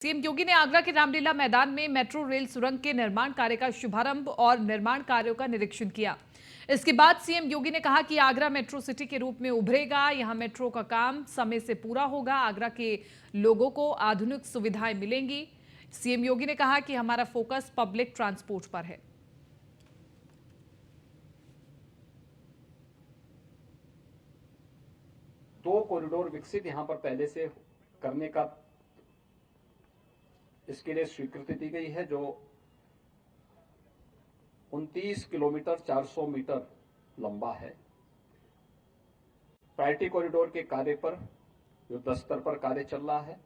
CM योगी ने आगरा के रामलीला मैदान में मेट्रो रेल सुरंग के निर्माण कार्य का शुभारंभ और निर्माण कार्यों का निरीक्षण किया। इसके बाद सीएम योगी ने कहा कि आगरा मेट्रो सिटी के रूप में उभरेगा। यहां मेट्रो का काम समय से पूरा होगा। आगरा के लोगों को आधुनिक सुविधाएं मिलेंगी। सीएम योगी ने कहा कि हमारा फोकस पब्लिक ट्रांसपोर्ट पर है। 2 कॉरिडोर विकसित यहां पर पहले से करने का इसके लिए स्वीकृति दी गई है, जो 29 किलोमीटर 400 मीटर लंबा है। प्रायोरिटी कॉरिडोर के कार्य पर युद्ध स्तर पर कार्य चल रहा है।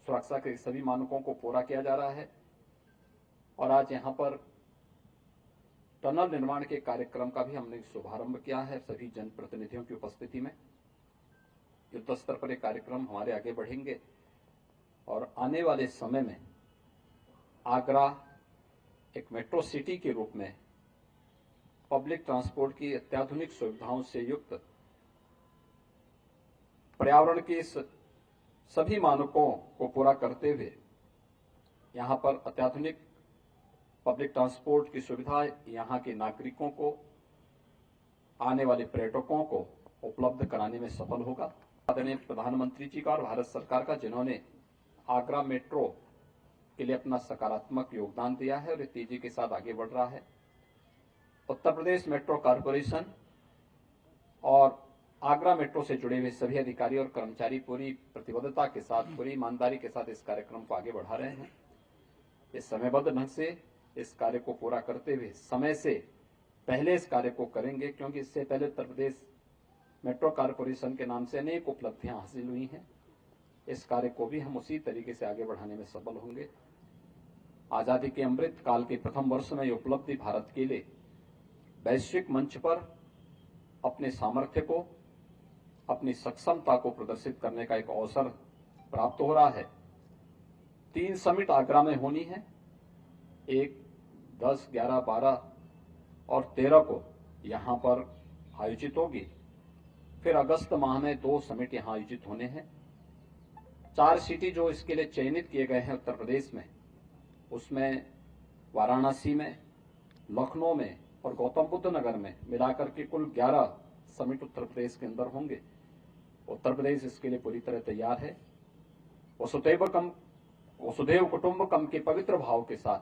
सुरक्षा के सभी मानकों को पूरा किया जा रहा है और आज यहां पर टनल निर्माण के कार्यक्रम का भी हमने शुभारंभ किया है सभी जनप्रतिनिधियों की उपस्थिति में। युद्ध स्तर पर एक कार्यक्रम हमारे आगे बढ़ेंगे और आने वाले समय में आगरा एक मेट्रो सिटी के रूप में पब्लिक ट्रांसपोर्ट की अत्याधुनिक सुविधाओं से युक्त, पर्यावरण के सभी मानकों को पूरा करते हुए यहां पर अत्याधुनिक पब्लिक ट्रांसपोर्ट की सुविधा यहां के नागरिकों को, आने वाले पर्यटकों को उपलब्ध कराने में सफल होगा। आदरणीय प्रधानमंत्री जी का और भारत सरकार का, जिन्होंने आगरा मेट्रो के लिए अपना सकारात्मक योगदान दिया है और ये तेजी के साथ आगे बढ़ रहा है। उत्तर प्रदेश मेट्रो कॉरपोरेशन और आगरा मेट्रो से जुड़े हुए सभी अधिकारी और कर्मचारी पूरी प्रतिबद्धता के साथ, पूरी ईमानदारी के साथ इस कार्यक्रम को आगे बढ़ा रहे हैं। इस समयबद्ध ढंग से इस कार्य को पूरा करते हुए समय से पहले इस कार्य को करेंगे, क्योंकि इससे पहले उत्तर प्रदेश मेट्रो कॉरपोरेशन के नाम से अनेक उपलब्धियां हासिल हुई हैं। इस कार्य को भी हम उसी तरीके से आगे बढ़ाने में सफल होंगे। आजादी के अमृत काल के प्रथम वर्ष में यह उपलब्धि भारत के लिए वैश्विक मंच पर अपने सामर्थ्य को, अपनी सक्षमता को प्रदर्शित करने का एक अवसर प्राप्त हो रहा है। 3 समिट आगरा में होनी है, एक 10, 11, 12 और 13 को यहां पर आयोजित होगी। फिर अगस्त माह में 2 समिट यहां आयोजित होने हैं। 4 सिटी जो इसके लिए चयनित किए गए हैं उत्तर प्रदेश में, उसमें वाराणसी में, लखनऊ में और गौतम बुद्ध नगर में मिलाकर के कुल 11 समिट उत्तर प्रदेश के अंदर होंगे। उत्तर प्रदेश इसके लिए पूरी तरह तैयार है। वसुधैव कुटुंबकम के पवित्र भाव के साथ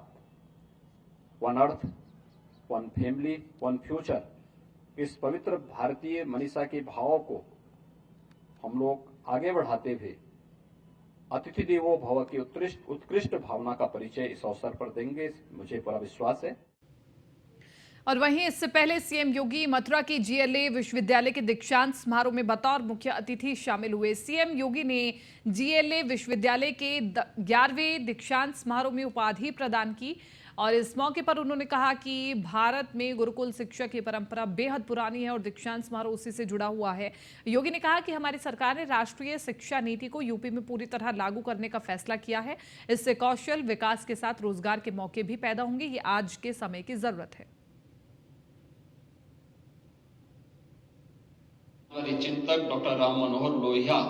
one earth, one family, one future, इस पवित्र भारतीय मनीषा के भावों को हम लोग आगे बढ़ाते हुए अतिथि देवो भव की उत्कृष्ट भावना का परिचय इस अवसर पर देंगे, मुझे पूरा विश्वास है। और वहीं इससे पहले सीएम योगी मथुरा की जीएलए विश्वविद्यालय के दीक्षांत समारोह में बतौर मुख्य अतिथि शामिल हुए। सीएम योगी ने जीएलए विश्वविद्यालय के 11वें दीक्षांत समारोह में उपाधि प्रदान की और इस मौके पर उन्होंने कहा कि भारत में गुरुकुल शिक्षा की परंपरा बेहद पुरानी है और दीक्षांत समारोह उसी से जुड़ा हुआ है। योगी ने कहा कि हमारी सरकार ने राष्ट्रीय शिक्षा नीति को यूपी में पूरी तरह लागू करने का फैसला किया है। इससे कौशल विकास के साथ रोजगार के मौके भी पैदा होंगे। ये आज के समय की जरूरत है। हमारे चिंतक डॉक्टर राम मनोहर लोहिया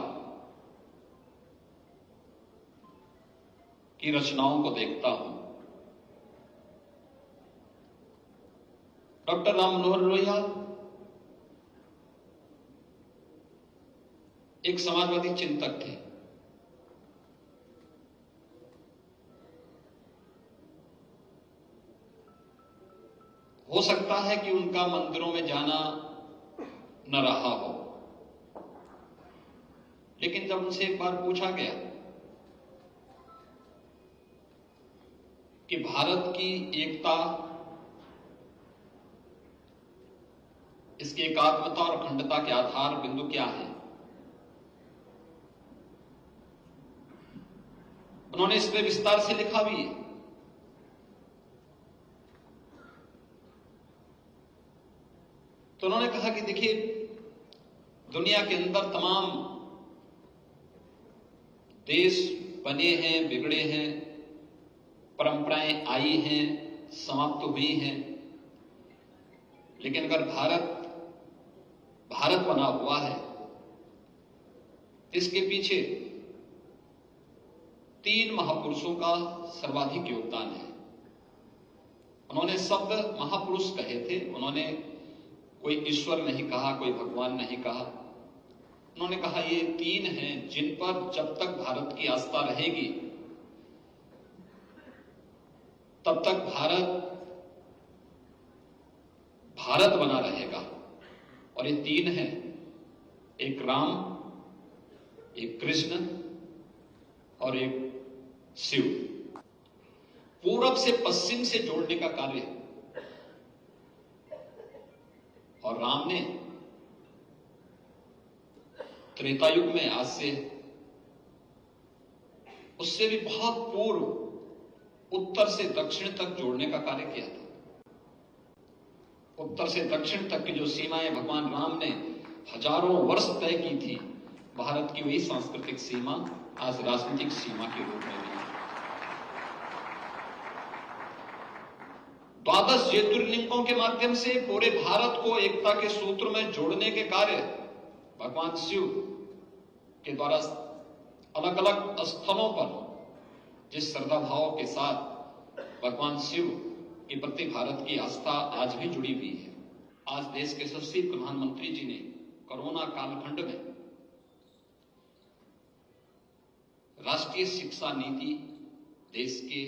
की रचनाओं को देखता हूं। डॉक्टर राम मनोहर लोहिया एक समाजवादी चिंतक थे। हो सकता है कि उनका मंदिरों में जाना न रहा हो, लेकिन जब उनसे एक बार पूछा गया कि भारत की एकता, इसकी एकात्मता और अखंडता के आधार बिंदु क्या है, उन्होंने इस पे विस्तार से लिखा भी है। तो उन्होंने कहा कि देखिए, दुनिया के अंदर तमाम देश बने हैं, बिगड़े हैं, परंपराएं आई हैं, समाप्त हुई हैं, लेकिन अगर भारत बना हुआ है, इसके पीछे 3 महापुरुषों का सर्वाधिक योगदान है। उन्होंने शब्द महापुरुष कहे थे। उन्होंने कोई ईश्वर नहीं कहा, कोई भगवान नहीं कहा। उन्होंने कहा ये 3 हैं जिन पर जब तक भारत की आस्था रहेगी तब तक भारत बना रहेगा। और ये 3 हैं, एक राम, एक कृष्ण और एक शिव। पूरब से पश्चिम से जोड़ने का कार्य है। और राम ने त्रेता युग में आज से उससे भी बहुत पूर्व उत्तर से दक्षिण तक जोड़ने का कार्य किया था। उत्तर से दक्षिण तक की जो सीमाएं भगवान राम ने हजारों वर्ष तय की थी, भारत की वही सांस्कृतिक सीमा आज राजनीतिक सीमा के रूप में भी है। 12 ज्योतिर्लिंगों के माध्यम से पूरे भारत को एकता के सूत्र में जोड़ने के कार्य भगवान शिव के द्वारा अलग अलग स्थलों पर जिस श्रद्धा भाव के साथ भगवान शिव के प्रति भारत की आस्था आज भी जुड़ी हुई है। आज देश के यशस्वी प्रधानमंत्री जी ने कोरोना कालखंड में राष्ट्रीय शिक्षा नीति देश के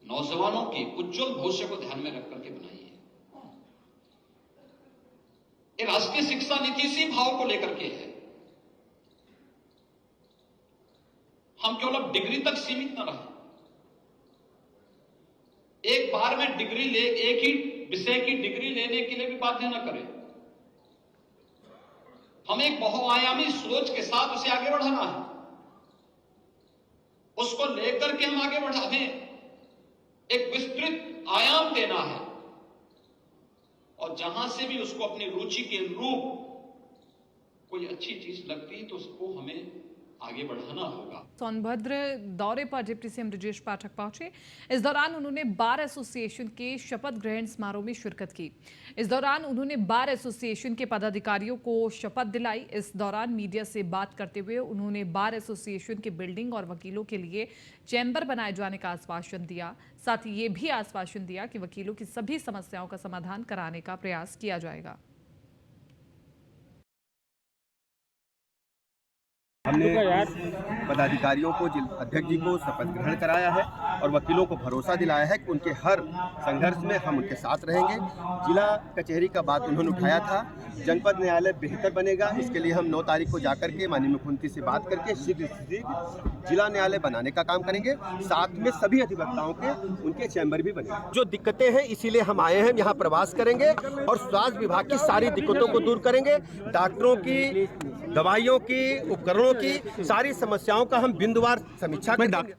नौजवानों के उज्जवल भविष्य को ध्यान में रख करके बनाई है। ये राष्ट्रीय शिक्षा नीति इसी भाव को लेकर के है। हम केवल अब डिग्री तक सीमित न रहे। एक बार में एक ही विषय की डिग्री लेने के लिए भी बाध्य न करें। हमें एक बहुआयामी सोच के साथ उसे आगे बढ़ाना है। उसको लेकर के हम आगे बढ़ाने, एक विस्तृत आयाम देना है। और जहां से भी उसको अपनी रुचि के अनुरूप कोई अच्छी चीज लगती है तो उसको हमें आगे बढ़ाना होगा। सोनभद्र दौरे पर डिप्टी सीएम ब्रजेश पाठक पहुंचे। इस दौरान उन्होंने बार एसोसिएशन के शपथ ग्रहण समारोह में शिरकत की। इस दौरान उन्होंने बार एसोसिएशन के पदाधिकारियों को शपथ दिलाई। इस दौरान मीडिया से बात करते हुए उन्होंने बार एसोसिएशन की बिल्डिंग और वकीलों के लिए चैम्बर बनाए जाने का आश्वासन दिया। साथ ही ये भी आश्वासन दिया कि वकीलों की सभी समस्याओं का समाधान कराने का प्रयास किया जाएगा। हमने पदाधिकारियों को, जिला अध्यक्ष जी को शपथ ग्रहण कराया है और वकीलों को भरोसा दिलाया है कि उनके हर संघर्ष में हम उनके साथ रहेंगे। जिला कचहरी का बात उन्होंने उठाया था। जनपद न्यायालय बेहतर बनेगा, इसके लिए हम 9 तारीख को जाकर के माननीय मुख्यमंत्री से बात करके शीघ्र जिला न्यायालय बनाने का काम करेंगे। साथ में सभी अधिवक्ताओं के उनके चैम्बर भी बनेंगे। जो दिक्कतें हैं इसीलिए हम आए हैं, यहाँ प्रवास करेंगे और स्वास्थ्य विभाग की सारी दिक्कतों को दूर करेंगे। डॉक्टरों की, दवाइयों की, उपकरणों की सारी समस्याओं का हम बिंदुवार समीक्षा करेंगे।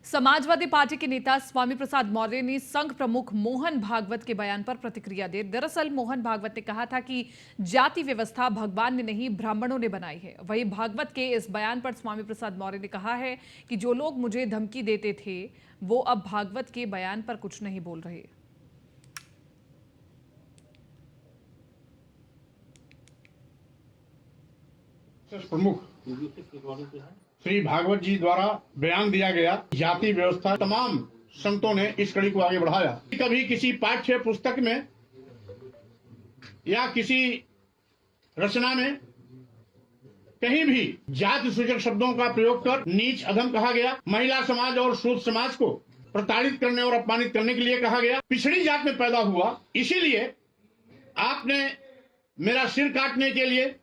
समाजवादी पार्टी के नेता स्वामी प्रसाद मौर्य ने संघ प्रमुख मोहन भागवत के बयान पर प्रतिक्रिया दी। दरअसल मोहन भागवत ने कहा था कि जाति व्यवस्था भगवान ने नहीं ब्राह्मणों ने बनाई है। वहीं भागवत के इस बयान पर स्वामी प्रसाद मौर्य ने कहा है कि जो लोग मुझे धमकी देते थे वो अब भागवत के बयान पर कुछ नहीं बोल रहे। प्रमुख श्री भागवत जी द्वारा बयान दिया गया, जाति व्यवस्था, तमाम संतों ने इस कड़ी को आगे बढ़ाया। कभी किसी पाठ्य पुस्तक में या किसी रचना में कहीं भी जाति सूचक शब्दों का प्रयोग कर नीच अधम कहा गया। महिला समाज और शूद्र समाज को प्रताड़ित करने और अपमानित करने के लिए कहा गया। पिछड़ी जात में पैदा हुआ, इसीलिए आपने मेरा सिर काटने के लिए,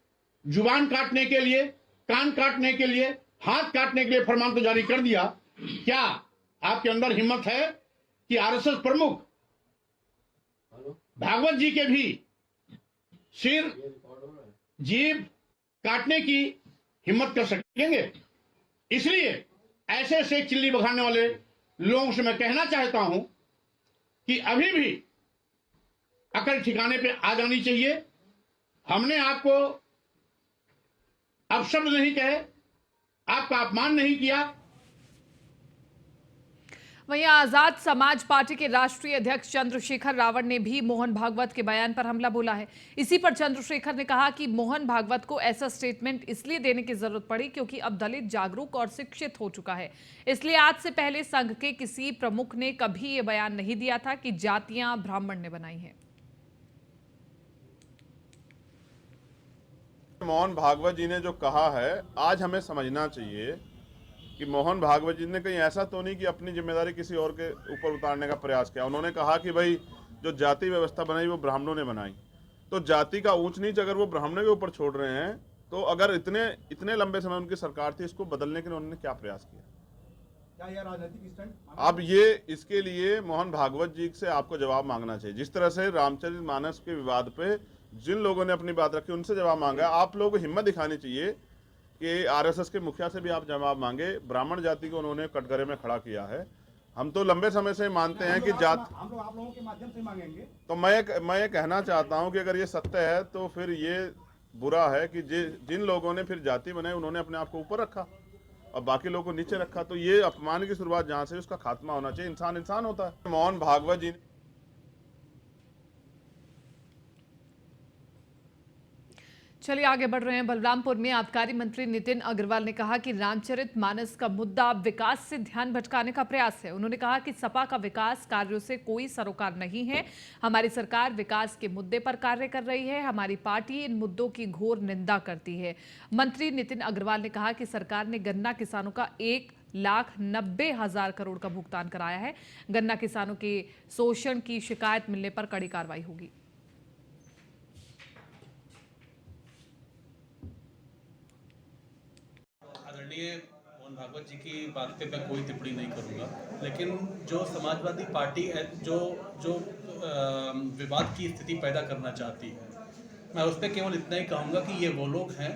जुबान काटने के लिए, कान काटने के लिए, हाथ काटने के लिए फरमान तो जारी कर दिया। क्या आपके अंदर हिम्मत है कि आरएसएस प्रमुख भागवत जी के भी सिर, जीभ काटने की हिम्मत कर सकेंगे? इसलिए ऐसे ऐसे चिल्ली बघाड़ने वाले लोगों से मैं कहना चाहता हूं कि अभी भी अकल ठिकाने पे आ जानी चाहिए। हमने आपको अपशब्द नहीं कहे, आपका अपमान नहीं किया। वहीं आजाद समाज पार्टी के राष्ट्रीय अध्यक्ष चंद्रशेखर रावण ने भी मोहन भागवत के बयान पर हमला बोला है। इसी पर चंद्रशेखर ने कहा कि मोहन भागवत को ऐसा स्टेटमेंट इसलिए देने की जरूरत पड़ी क्योंकि अब दलित जागरूक और शिक्षित हो चुका है। इसलिए आज से पहले संघ के किसी प्रमुख ने कभी ये बयान नहीं दिया था कि जातियां ब्राह्मण ने बनाई हैं। मोहन भागवत जी ने जो कहा है, आज हमें समझना चाहिए कि मोहन भागवत जी ने कहीं ऐसा तो नहीं कि अपनी जिम्मेदारी किसी और के ऊपर उतारने का प्रयास किया। उन्होंने कहा कि भाई जो जाति व्यवस्था बनाई वो ब्राह्मणों ने बनाई, तो जाति का ऊंच नीच अगर वो ब्राह्मणों के ऊपर छोड़ रहे हैं, तो अगर इतने लंबे समय उनकी सरकार थी, इसको बदलने के लिए उन्होंने क्या प्रयास किया? क्या यह राजनीतिक स्टंट? अब ये इसके लिए मोहन भागवत जी से आपको जवाब मांगना चाहिए। जिस तरह से रामचरितमानस के विवाद पे जिन लोगों ने अपनी बात रखी उनसे जवाब मांगा, आप लोगों को हिम्मत दिखानी चाहिए कि आरएसएस के मुखिया से भी आप जवाब मांगे। ब्राह्मण जाति को उन्होंने कटघरे में खड़ा किया है। हम तो लंबे समय से मानते हैं कि जात, हम लोग आप लोगों के माध्यम से मांगेंगे। तो मैं ये कहना चाहता हूं कि अगर ये सत्य है तो फिर ये बुरा है कि जिन लोगों ने फिर जाति बनाई उन्होंने अपने आप को ऊपर रखा और बाकी लोगों को नीचे रखा। तो ये अपमान की शुरुआत जहां से उसका खात्मा होना चाहिए। इंसान इंसान होता है। मोहन भागवत जी चलिए आगे बढ़ रहे हैं। बलरामपुर में आबकारी मंत्री नितिन अग्रवाल ने कहा कि रामचरितमानस का मुद्दा विकास से ध्यान भटकाने का प्रयास है। उन्होंने कहा कि सपा का विकास कार्यों से कोई सरोकार नहीं है। हमारी सरकार विकास के मुद्दे पर कार्य कर रही है। हमारी पार्टी इन मुद्दों की घोर निंदा करती है। मंत्री नितिन अग्रवाल ने कहा कि सरकार ने गन्ना किसानों का 1,90,000 करोड़ का भुगतान कराया है। गन्ना किसानों के शोषण की शिकायत मिलने पर कड़ी कार्रवाई होगी। आदरणीय मोहन भागवत जी की बात पे मैं कोई टिप्पणी नहीं करूंगा, लेकिन जो समाजवादी पार्टी जो विवाद की स्थिति पैदा करना चाहती है, मैं उस पर केवल इतना ही कहूंगा कि ये वो लोग हैं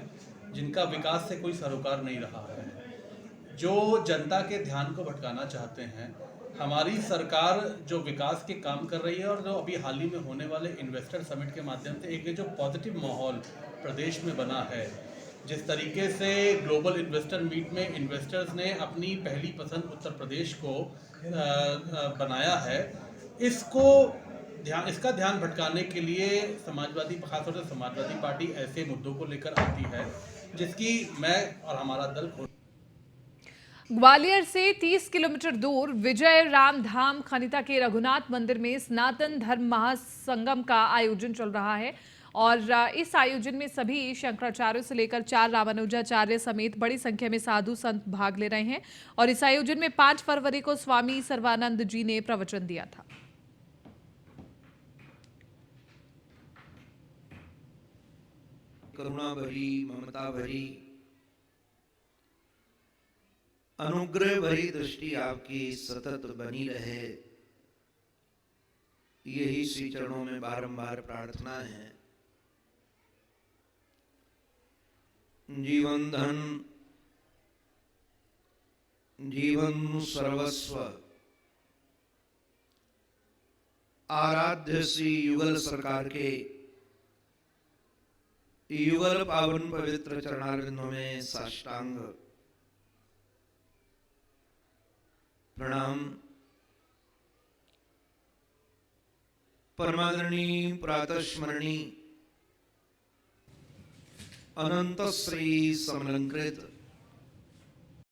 जिनका विकास से कोई सरोकार नहीं रहा है, जो जनता के ध्यान को भटकाना चाहते हैं। हमारी सरकार जो विकास के काम कर रही है और जो अभी हाल ही में होने वाले इन्वेस्टर समिट के माध्यम से एक जो पॉजिटिव माहौल प्रदेश में बना है, जिस तरीके से ग्लोबल इन्वेस्टर मीट में इन्वेस्टर्स ने अपनी पहली पसंद उत्तर प्रदेश को बनाया है, इसका ध्यान भटकाने के लिए खासतौर से समाजवादी पार्टी ऐसे मुद्दों को लेकर आती है जिसकी मैं और हमारा दल ग्वालियर से 30 किलोमीटर दूर विजय राम धाम खनिता के रघुनाथ मंदिर में सनातन धर्म महासंगम का आयोजन चल रहा है और इस आयोजन में सभी शंकराचार्यों से लेकर 4 रामानुजाचार्य समेत बड़ी संख्या में साधु संत भाग ले रहे हैं और इस आयोजन में 5 फरवरी को स्वामी सर्वानंद जी ने प्रवचन दिया था। करुणा भरी, ममता भरी, अनुग्रह भरी दृष्टि आपकी सतत बनी रहे, यही श्री चरणों में बारंबार प्रार्थना है। जीवन धन, जीवन सर्वस्व, आराध्य श्री युगल सरकार के युगल पावन पवित्र चरणारविंदों में साष्टांग प्रणाम। परमादरणीय प्रातस्मरणी अनंत श्री समलंकृत